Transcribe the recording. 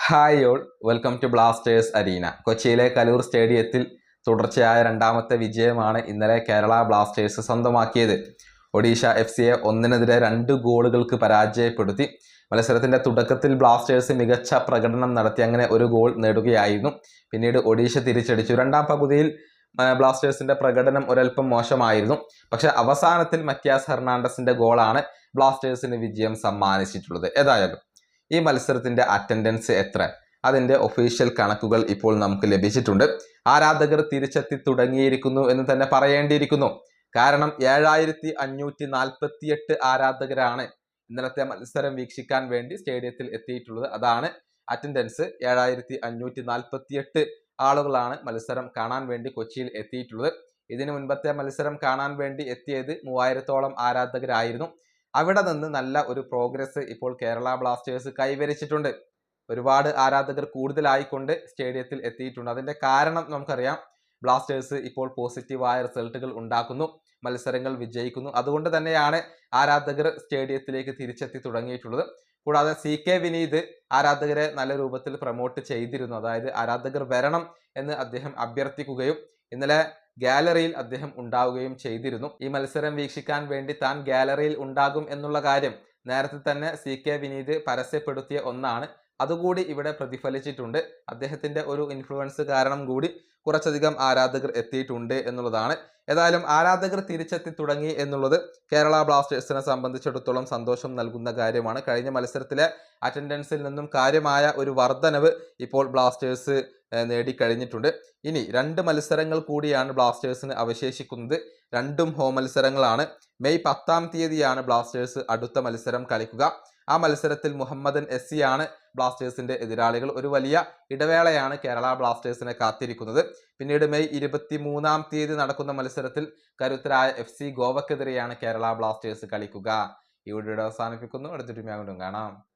Hi all, welcome to Blasters Arena. കൊച്ചിയിലെ കലൂർ സ്റ്റേഡിയത്തിൽ തുടർച്ചയായ രണ്ടാമത്തെ വിജയമാണ് ഇന്നലെ കേരള ബ്ലാസ്റ്റേഴ്സ് സ്വന്തമാക്കിയത്. ഒഡീഷ FC-യെ 1-2 ഗോളുകൾക്ക് പരാജയപ്പെടുത്തി. മത്സരത്തിന്റെ തുടക്കത്തിൽ ബ്ലാസ്റ്റേഴ്സ് മികച്ച പ്രകടനം നടത്തി അങ്ങനെ ഒരു ഗോൾ നേടുകയായിരുന്നു. പിന്നീട് ഒഡീഷ തിരിച്ചടിച്ചു. രണ്ടാം പകുതിയിൽ ബ്ലാസ്റ്റേഴ്സിന്റെ പ്രകടനം ഒരൽപ്പം മോശമായിരുന്നു. പക്ഷെ അവസാനത്തിൽ മത്യാസ് ഹെർണാണ്ടസിന്റെ ഗോളാണ് ബ്ലാസ്റ്റേഴ്സിന് വിജയം സമ്മാനിച്ചിട്ടുള്ളത്. ഏതായാലും ഈ മത്സരത്തിന്റെ അറ്റൻഡൻസ് എത്ര, അതിന്റെ ഒഫീഷ്യൽ കണക്കുകൾ ഇപ്പോൾ നമുക്ക് ലഭിച്ചിട്ടുണ്ട്. ആരാധകർ തിരിച്ചെത്തി തുടങ്ങിയിരിക്കുന്നു എന്ന് തന്നെ പറയേണ്ടിയിരിക്കുന്നു. കാരണം 7548 ആരാധകരാണ് ഇന്നലത്തെ മത്സരം വീക്ഷിക്കാൻ വേണ്ടി സ്റ്റേഡിയത്തിൽ എത്തിയിട്ടുള്ളത്. അതാണ് അറ്റൻഡൻസ്. 7548 ആളുകളാണ് മത്സരം കാണാൻ വേണ്ടി കൊച്ചിയിൽ എത്തിയിട്ടുള്ളത്. ഇതിനു മുൻപത്തെ മത്സരം കാണാൻ വേണ്ടി എത്തിയത് 3000-ഓളം ആരാധകരായിരുന്നു. അവിടെ നിന്ന് നല്ല ഒരു പ്രോഗ്രസ് ഇപ്പോൾ കേരള ബ്ലാസ്റ്റേഴ്സ് കൈവരിച്ചിട്ടുണ്ട്. ഒരുപാട് ആരാധകർ കൂടുതലായിക്കൊണ്ട് സ്റ്റേഡിയത്തിൽ എത്തിയിട്ടുണ്ട്. അതിന്റെ കാരണം നമുക്കറിയാം. ബ്ലാസ്റ്റേഴ്സ് ഇപ്പോൾ പോസിറ്റീവായ റിസൾട്ടുകൾ ഉണ്ടാക്കുന്നു, മത്സരങ്ങൾ വിജയിക്കുന്നു. അതുകൊണ്ട് തന്നെയാണ് ആരാധകർ സ്റ്റേഡിയത്തിലേക്ക് തിരിച്ചെത്തി തുടങ്ങിയിട്ടുള്ളത്. കൂടാതെ CK വിനീത് ആരാധകരെ നല്ല രൂപത്തിൽ പ്രൊമോട്ട് ചെയ്തിരുന്നു. അതായത് ആരാധകർ വരണം എന്ന് അദ്ദേഹം അഭ്യർത്ഥിക്കുകയും ഇന്നലെ ഗാലറിയിൽ അദ്ദേഹം ഉണ്ടാവുകയും ചെയ്തിരുന്നു. ഈ മത്സരം വീക്ഷിക്കാൻ വേണ്ടി താൻ ഗാലറിയിൽ ഉണ്ടാകും എന്നുള്ള കാര്യം നേരത്തെ തന്നെ CK വിനീത് പരസ്യപ്പെടുത്തിയ ഒന്നാണ്. അതുകൂടി ഇവിടെ പ്രതിഫലിച്ചിട്ടുണ്ട്. അദ്ദേഹത്തിന്റെ ഒരു ഇൻഫ്ലുവൻസ് കാരണം കൂടി കുറച്ചധികം ആരാധകർ എത്തിയിട്ടുണ്ട് എന്നുള്ളതാണ്. ഏതായാലും ആരാധകർ തിരിച്ചെത്തി തുടങ്ങി എന്നുള്ളത് കേരള ബ്ലാസ്റ്റേഴ്സിനെ സംബന്ധിച്ചിടത്തോളം സന്തോഷം നൽകുന്ന കാര്യമാണ്. കഴിഞ്ഞ മത്സരത്തിലെ അറ്റൻഡൻസിൽ നിന്നും കാര്യമായ ഒരു വർധനവ് ഇപ്പോൾ ബ്ലാസ്റ്റേഴ്സ് നേടിക്കഴിഞ്ഞിട്ടുണ്ട്. ഇനി 2 മത്സരങ്ങൾ കൂടിയാണ് ബ്ലാസ്റ്റേഴ്സിന് അവശേഷിക്കുന്നത്. രണ്ടും ഹോം മത്സരങ്ങളാണ്. മെയ് 10-ാം തീയതിയാണ് ബ്ലാസ്റ്റേഴ്സ് അടുത്ത മത്സരം കളിക്കുക. ആ മത്സരത്തിൽ മുഹമ്മദൻ SC ആണ് ബ്ലാസ്റ്റേഴ്സിന്റെ എതിരാളികൾ. ഒരു വലിയ ഇടവേളയാണ് കേരള ബ്ലാസ്റ്റേഴ്സിനെ കാത്തിരിക്കുന്നത്. പിന്നീട് മെയ് 23-ാം തീയതി നടക്കുന്ന മത്സരത്തിൽ കരുത്തരായ FC ഗോവക്കെതിരെയാണ് കേരള ബ്ലാസ്റ്റേഴ്സ് കളിക്കുക. ഈ വീഡിയോ അവസാനിപ്പിക്കുന്നു. അടുത്തൊരു കാണാം.